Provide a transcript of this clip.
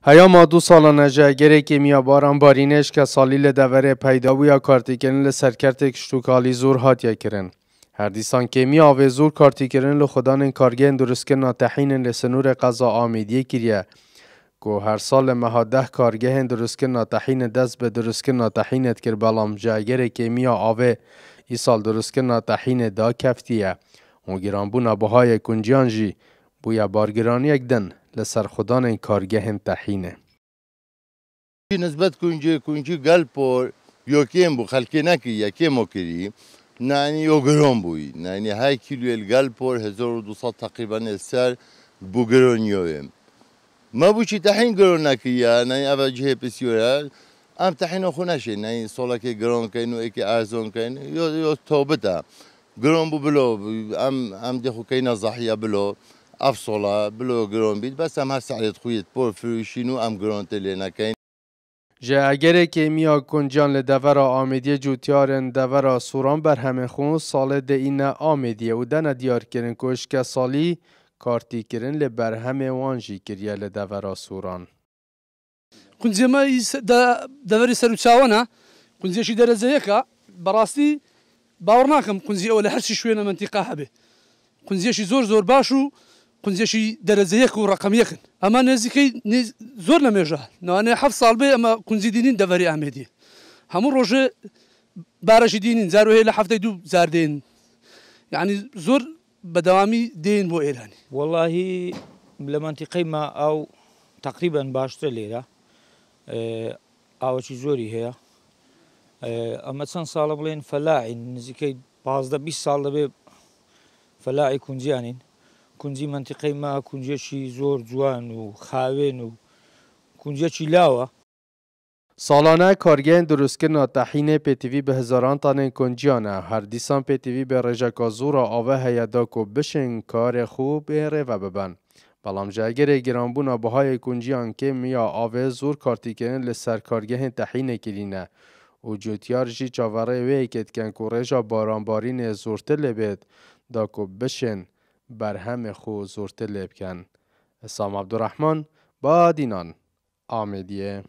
هیا ما 2 سال نجه گره که میا باران بارینش که سالی لدوره پیدا بویا کارتی کرن لسرکرت کشتوکالی زور هاتیا کرن. هر دیسان که میا آوه زور کارتی کرن لخدان کارگین درست کرنا تحین لسنور قضا آمیدیه کریه. که هر سال مها 10 کارگه درست کرنا تحین دست به درست کرنا تحینت کر بلام جه گره که میا آوه ای سال درست کرنا تحین دا کفتیه. و گران بونا بهای کنجیان جی بویا بارگرانی یک دن لسر خدان این کارگه هم تحینه. نسبت کنجی گلپور یکیم بو خلکی نکی یکیم کری نانی یوگران بوی نانی های کیلو الگلپور 1200 تقریبا السر بو گرانیویم ما بوچی تحین گران نکیه نانی اوجه بسیاره ام تحین خونشه نانی سالا که گران کن و اکی ارزان کن یا توبته گران بو بلو ام دخو کینا ضحیه بلو افصله بلو گران بید بس هم هر سعیت خویت پر فروشینو ام گران تلی نکین. جه اگره که میا کنجان لدورا آمیدیه جوتیارن دورا سوران بر همه خون سال ده این آمیدیه و دن دیار کرن کش که سالی کارتی کرن لبر همه وانجی کریه لدورا سوران. کنجی ما دوری سر و چاوانه کنجیشی درزه یکا براستی باور ناکم کنجی اول هرچی شوینه منطقه هبه کنجیشی زور باشو کنجیشی درزه یک و رقم یکن اما نزدیکی زور نمیشه نه 7 سال به اما کنجی دینین دوری آمیدی همون روزه بارش دینین زاروه لحفته 2 زار دین یعنی زور بدوامی دین بو ایرانی والله لمنطقه ما او تقريبا باشتر ليرة او شي زوري هي اما چند سال بلين فلاعي نزدیکی 15-20 سال به فلاعي کنجیانین کنجی منطقه ما کنجیشی زور جوان و خاوین و کنجیشی لاوه سالانه کارگین درست کرنا تحین پیتیوی به هزاران تانین کنجیانه هر دیسان پیتیوی به رجاکا زورا آوه هیدا کو بشن کار خوب بره و ببن. بلام جاگر گرانبونا بهای کنجیان که میا آوه زور کارتی کرن لسر کارگه تحین کرینه و جوتیار جی چاوره وی کت کن که رجا بارانبارین زورته لبید دا کو بشن بر همه خو زورته لب کن. اسام عبدالرحمن با دینان آمیدیه